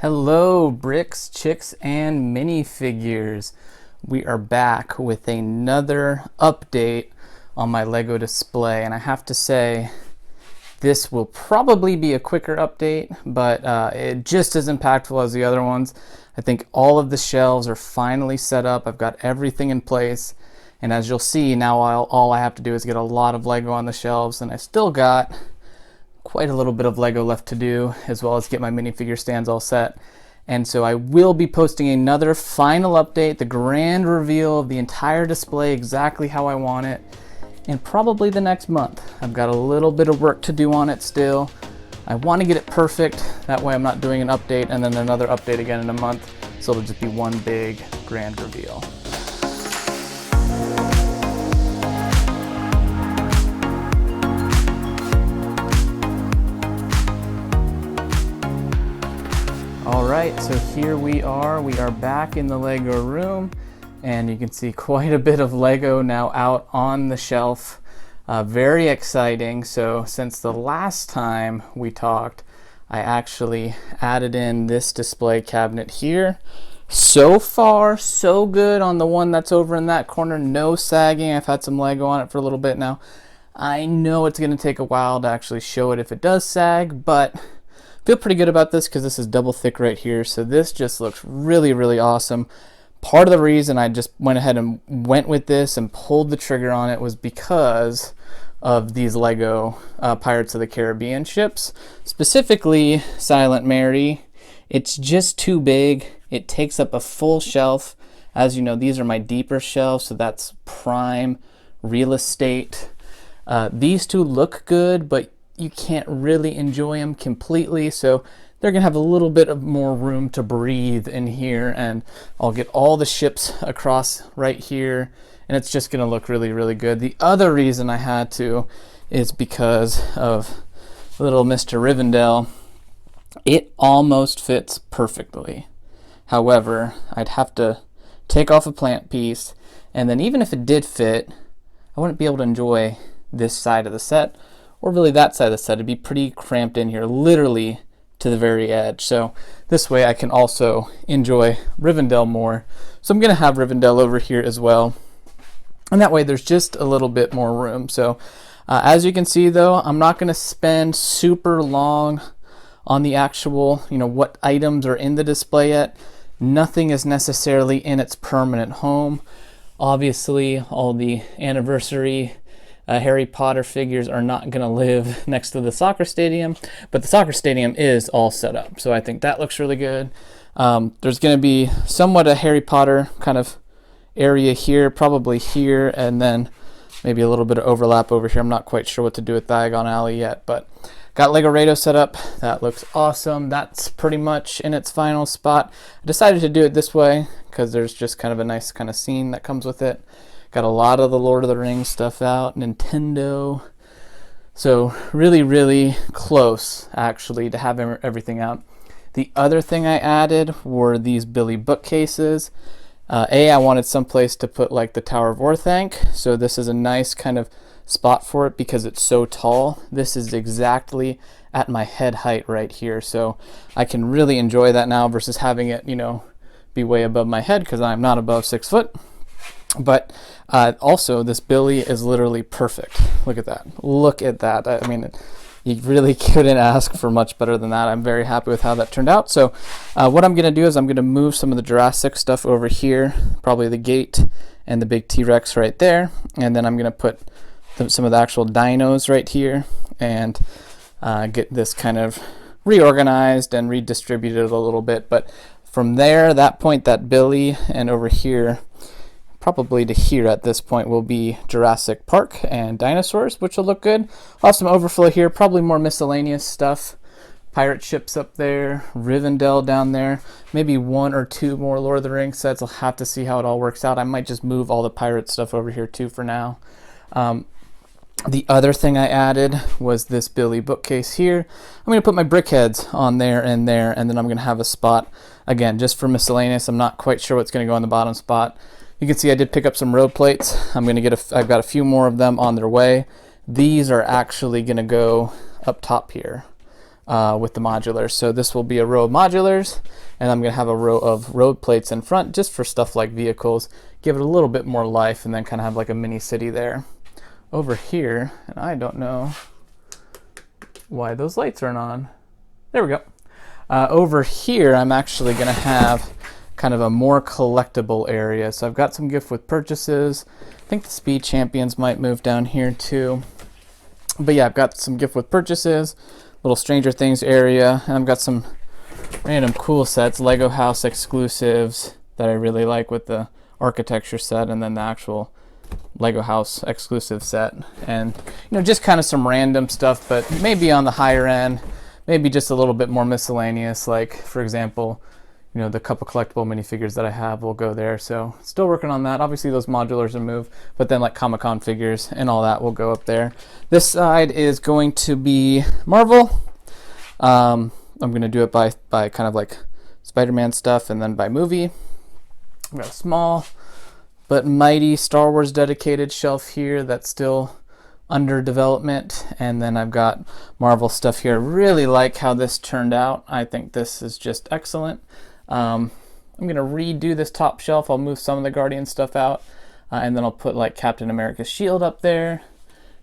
Hello, bricks, chicks, and minifigures. We are back with another update on my Lego display, and I have to say, this will probably be a quicker update, but it just as impactful as the other ones. I think all of the shelves are finally set up. I've got everything in place, and as you'll see, now all I have to do is get a lot of Lego on the shelves, and I still got quite a little bit of Lego left to do, as well as get my minifigure stands all set. And so I will be posting another final update, the grand reveal of the entire display, exactly how I want it, in probably the next month. I've got a little bit of work to do on it still. I want to get it perfect, that way I'm not doing an update and then another update again in a month, so it'll just be one big grand reveal. Alright, so here we are back in the Lego room, and you can see quite a bit of Lego now out on the shelf. Very exciting. So since the last time we talked, I actually added in this display cabinet here. So far, so good on the one that's over in that corner. No sagging. I've had some Lego on it for a little bit now. I know it's going to take a while to actually show it if it does sag, but feel pretty good about this because this is double thick right here, so this just looks really awesome. Part of the reason I just went ahead and went with this and pulled the trigger on it was because of these Lego Pirates of the Caribbean ships, specifically Silent Mary. It's just too big. It takes up a full shelf. As you know, these are my deeper shelves, so that's prime real estate. These two look good, but you can't really enjoy them completely, so they're gonna have a little bit of more room to breathe in here, and I'll get all the ships across right here, and it's just gonna look really good. The other reason I had to is because of little Mr. Rivendell. It almost fits perfectly. However, I'd have to take off a plant piece, and then even if it did fit, I wouldn't be able to enjoy this side of the set, or really that side of the set. It'd be pretty cramped in here, literally to the very edge. So this way I can also enjoy Rivendell more. So I'm gonna have Rivendell over here as well, and that way there's just a little bit more room. So as you can see though, I'm not gonna spend super long on the actual, what items are in the display yet. Nothing is necessarily in its permanent home. Obviously all the anniversary Harry Potter figures are not going to live next to the soccer stadium, but the soccer stadium is all set up, so I think that looks really good. There's going to be somewhat a Harry Potter kind of area here, probably here, and then maybe a little bit of overlap over here. I'm not quite sure what to do with Diagon Alley yet, but got Lego Rado set up. That looks awesome. That's pretty much in its final spot. I decided to do it this way because there's just kind of a nice kind of scene that comes with it. Got a lot of the Lord of the Rings stuff out, Nintendo. So really close actually to having everything out. The other thing I added were these Billy bookcases. I wanted someplace to put like the Tower of Orthanc, so this is a nice kind of spot for it because it's so tall. This is exactly at my head height right here, so I can really enjoy that now versus having it, be way above my head because I'm not above 6 foot. But also this Billy is literally perfect. Look at that. Look at that. I mean, you really couldn't ask for much better than that. I'm very happy with how that turned out. So what I'm going to do is I'm going to move some of the Jurassic stuff over here, probably the gate and the big T-Rex right there. And then I'm going to put some of the actual dinos right here and get this kind of reorganized and redistributed a little bit. But from there, that point, that Billy, and over here, probably to here at this point, will be Jurassic Park and dinosaurs, which will look good. I'll have some overflow here, probably more miscellaneous stuff. Pirate ships up there, Rivendell down there, maybe 1 or 2 more Lord of the Rings sets. I'll have to see how it all works out. I might just move all the pirate stuff over here too for now. The other thing I added was this Billy bookcase here. I'm going to put my brick heads on there, and then I'm going to have a spot, again, just for miscellaneous. I'm not quite sure what's going to go in the bottom spot. You can see I did pick up some road plates. I've got a few more of them on their way. These are actually going to go up top here. with the modulars. So this will be a row of modulars, and I'm going to have a row of road plates in front just for stuff like vehicles, give it a little bit more life, and then kind of have like a mini city there. Over here, and I don't know why those lights aren't on. There we go. Over here, I'm actually going to have kind of a more collectible area. So I've got some gift with purchases. I think the Speed Champions might move down here too. But yeah, I've got some gift with purchases, little Stranger Things area, and I've got some random cool sets, Lego House exclusives that I really like with the architecture set, and then the actual Lego House exclusive set. And just kind of some random stuff, but maybe on the higher end, maybe just a little bit more miscellaneous, like for example, the couple collectible minifigures that I have will go there. So still working on that. Obviously those modulars will move, but then like Comic-Con figures and all that will go up there. This side is going to be Marvel. I'm going to do it by kind of like Spider-Man stuff, and then by movie. I've got a small but mighty Star Wars dedicated shelf here that's still under development, and then I've got Marvel stuff here. Really like how this turned out. I think this is just excellent. I'm gonna redo this top shelf. I'll move some of the Guardian stuff out, and then I'll put like Captain America's shield up there.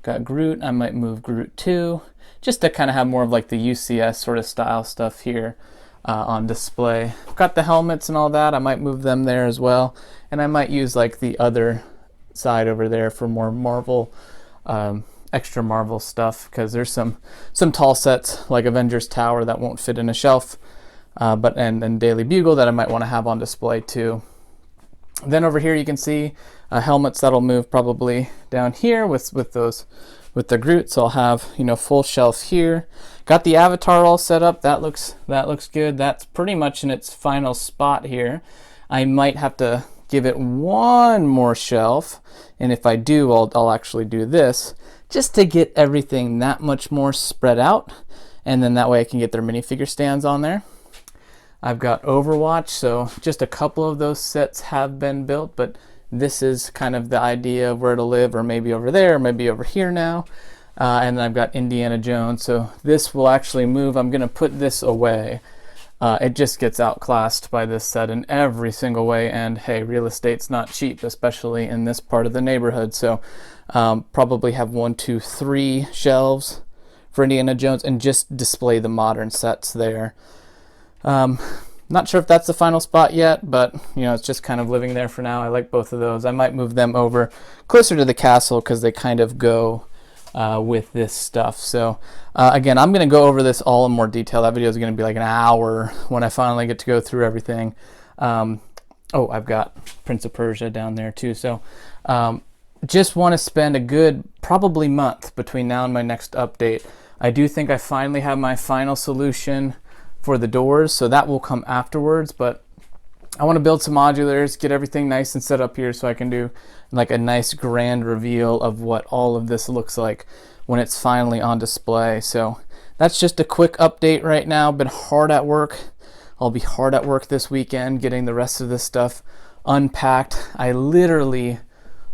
Got Groot. I might move Groot too, just to kind of have more of like the UCS sort of style stuff here on display. Got the helmets and all that. I might move them there as well, and I might use like the other side over there for more Marvel, extra Marvel stuff, because there's some tall sets like Avengers Tower that won't fit in a shelf. And Daily Bugle that I might want to have on display too. Then over here you can see helmets that'll move probably down here with the Groot. So I'll have full shelf here. Got the Avatar all set up. That looks good. That's pretty much in its final spot here. I might have to give it one more shelf, and if I do, I'll actually do this just to get everything that much more spread out, and then that way I can get their minifigure stands on there. I've got Overwatch, so just a couple of those sets have been built, but this is kind of the idea of where to live, or maybe over there, or maybe over here now. And then I've got Indiana Jones, so this will actually move. I'm going to put this away. It just gets outclassed by this set in every single way, and hey, real estate's not cheap, especially in this part of the neighborhood. So probably have 1, 2, 3 shelves for Indiana Jones, and just display the modern sets there. Not sure if that's the final spot yet, but it's just kind of living there for now. I like both of those. I might move them over closer to the castle because they kind of go with this stuff. So again, I'm going to go over this all in more detail. That video is going to be like an hour when I finally get to go through everything. Oh, I've got Prince of Persia down there too. So just want to spend a good probably month between now and my next update. I do think I finally have my final solution for the doors, so that will come afterwards, but I want to build some modulars, get everything nice and set up here so I can do like a nice grand reveal of what all of this looks like when it's finally on display. So that's just a quick update right now. Been hard at work. I'll be hard at work this weekend getting the rest of this stuff unpacked. I literally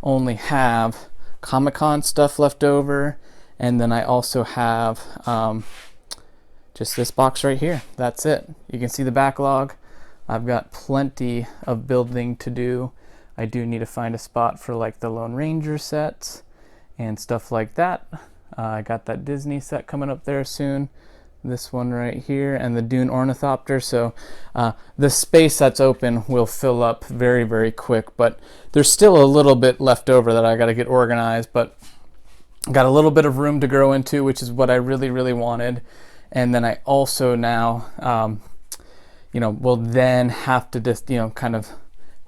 only have Comic-Con stuff left over, and then I also have just this box right here. That's it. You can see the backlog. I've got plenty of building to do. I do need to find a spot for like the Lone Ranger sets and stuff like that. I got that Disney set coming up there soon. This one right here, and the Dune Ornithopter. So the space that's open will fill up very, very quick, but there's still a little bit left over that I got to get organized, but got a little bit of room to grow into, which is what I really, really wanted. And then I also now, will then have to just, kind of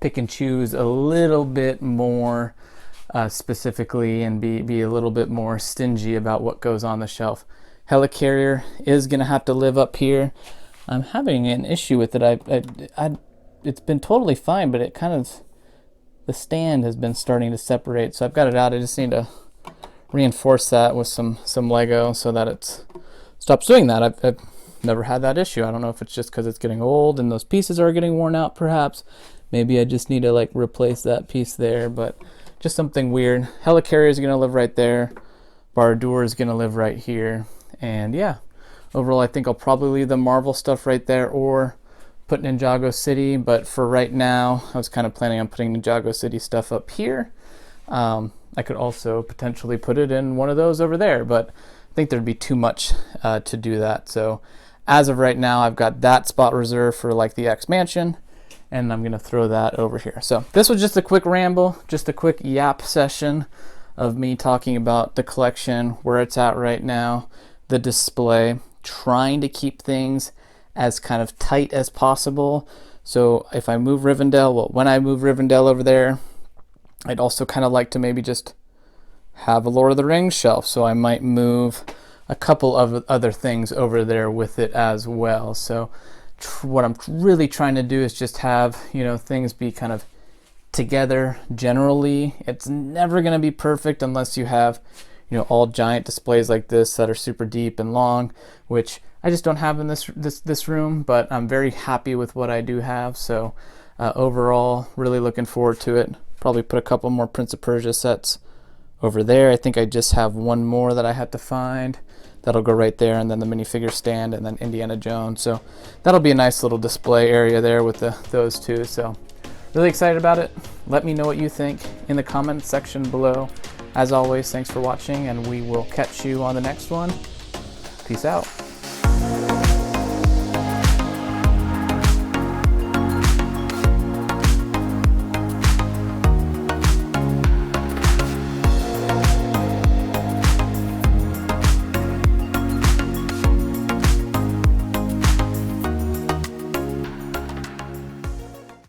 pick and choose a little bit more specifically, and be a little bit more stingy about what goes on the shelf. Helicarrier is going to have to live up here. I'm having an issue with it. It's been totally fine, but it kind of, the stand has been starting to separate. So I've got it out. I just need to reinforce that with some Lego so that it's stops doing that. I've never had that issue. I don't know if it's just because it's getting old and those pieces are getting worn out, perhaps. Maybe I just need to like replace that piece there, but just something weird. Helicarrier is going to live right there. Bardoor is going to live right here. And yeah, Overall, I think I'll probably leave the Marvel stuff right there or put Ninjago City, but for right now, I was kind of planning on putting Ninjago City stuff up here. I could also potentially put it in one of those over there, but I think there'd be too much to do that. So as of right now, I've got that spot reserved for like the X Mansion, and I'm gonna throw that over here. So this was just a quick ramble, just a quick yap session of me talking about the collection, where it's at right now, the display, trying to keep things as kind of tight as possible. So if I move Rivendell, well, when I move Rivendell over there, I'd also kind of like to maybe just have a Lord of the Rings shelf. So I might move a couple of other things over there with it as well. So what I'm really trying to do is just have, you know, things be kind of together generally. It's never going to be perfect unless you have, you know, all giant displays like this that are super deep and long, which I just don't have in this room, but I'm very happy with what I do have. So overall, really looking forward to it. Probably put a couple more Prince of Persia sets over there. I think I just have one more that I had to find. That'll go right there, and then the minifigure stand, and then Indiana Jones. So that'll be a nice little display area there with those two. So really excited about it. Let me know what you think in the comments section below. As always, thanks for watching, and we will catch you on the next one. Peace out.